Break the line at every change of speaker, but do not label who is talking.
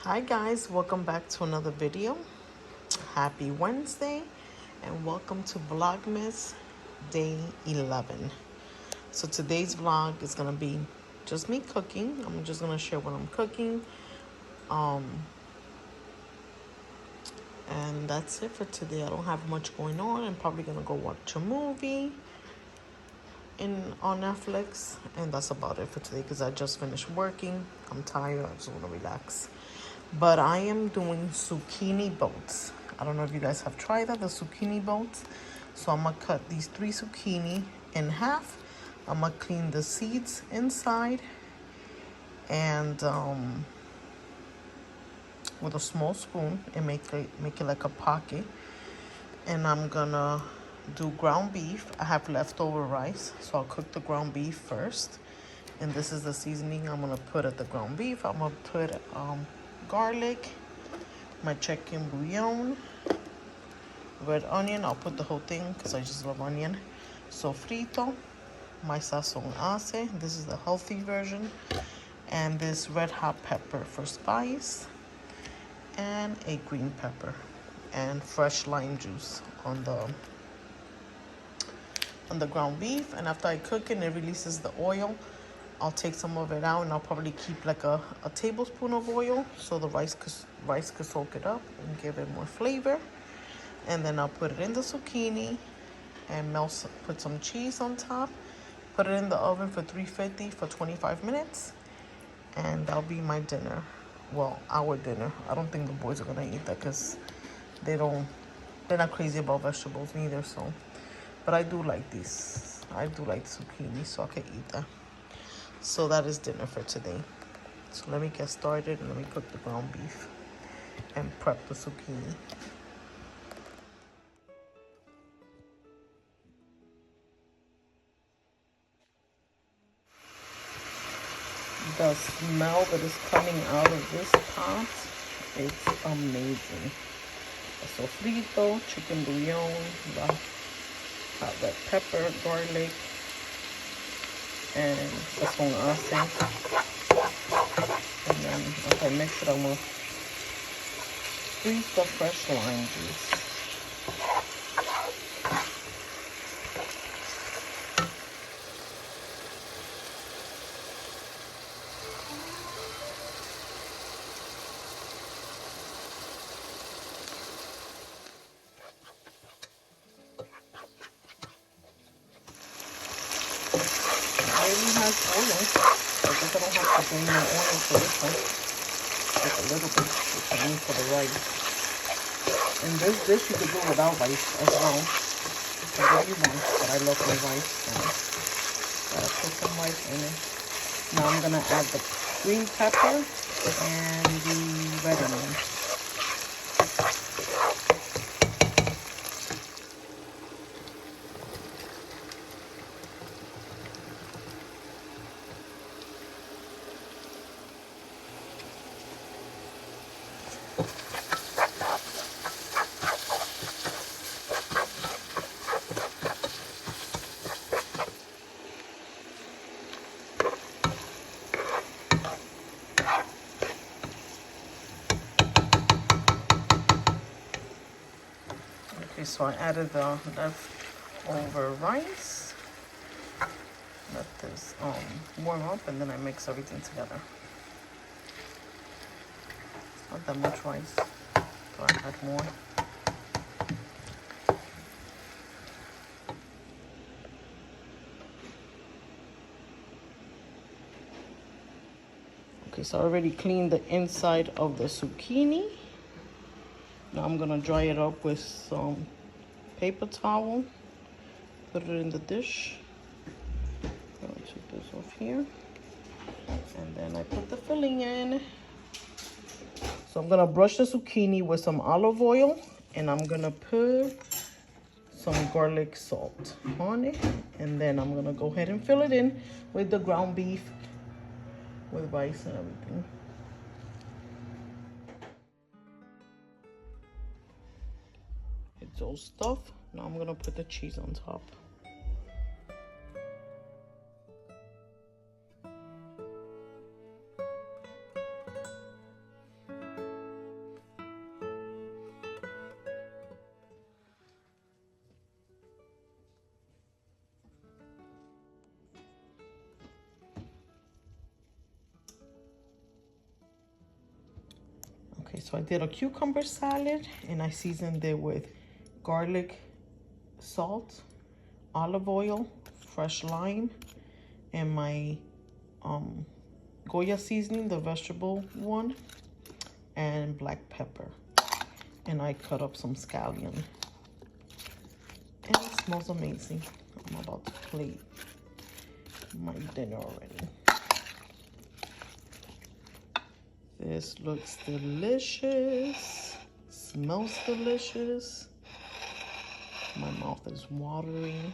Hi guys, welcome back to another video. Happy Wednesday and welcome to Vlogmas day 11. So today's vlog is gonna be just me cooking. I'm just gonna share what I'm cooking. And that's it for today. I don't have much going on. I'm probably gonna go watch a movie on Netflix, and that's about it for today because I just finished working. I'm tired. I just want to relax. But I am doing zucchini boats. I don't know if you guys have tried that, the zucchini boats. So I'm gonna cut these 3 zucchini in half. I'm gonna clean the seeds inside and with a small spoon and make it like a pocket. And I'm gonna do ground beef. I have leftover rice, so I'll cook the ground beef first. And this is the seasoning I'm gonna put at the ground beef. I'm gonna put garlic, my chicken bouillon, red onion. I'll put the whole thing because I just love onion. Sofrito, my sazon ace. This is the healthy version. And this red hot pepper for spice. And a green pepper. And fresh lime juice on the ground beef. And after I cook it and it releases the oil, I'll take some of it out and I'll probably keep like a tablespoon of oil so the rice could soak it up and give it more flavor. And then I'll put it in the zucchini and put some cheese on top. Put it in the oven for 350 for 25 minutes. And that'll be my dinner. Well, our dinner. I don't think the boys are gonna eat that because they're not crazy about vegetables neither, so. But I do like these. I do like zucchini, so I can eat that. So that is dinner for today. So let me get started and let me cook the ground beef and prep the zucchini. The smell that is coming out of this pot, it's amazing. Sofrito, chicken bouillon, the hot red pepper, garlic, and sazon ace. And then after I mix it, I'm gonna squeeze the fresh lime juice. It already has oil. I guess I don't have to bring more oil for this one. Just a little bit, which I need for the rice. And this dish you could do without rice as well. Whatever you want, but I love my rice, so gotta put some rice in it. Now I'm gonna add the green pepper and the red onion. Okay, so I added the leftover rice. Let this warm up and then I mix everything together. Not that much rice, so I add more. Okay, so I already cleaned the inside of the zucchini. Now I'm gonna dry it up with some paper towel. Put it in the dish. I'm gonna take this off here. And then I put the filling in. So I'm gonna brush the zucchini with some olive oil and I'm gonna put some garlic salt on it. And then I'm gonna go ahead and fill it in with the ground beef with rice and everything. It's all stuffed. Now I'm gonna put the cheese on top. Okay, so I did a cucumber salad and I seasoned it with garlic, salt, olive oil, fresh lime, and my Goya seasoning, the vegetable one, and black pepper. And I cut up some scallion. And it smells amazing. I'm about to plate my dinner already. This looks delicious. Smells delicious. My mouth is watering.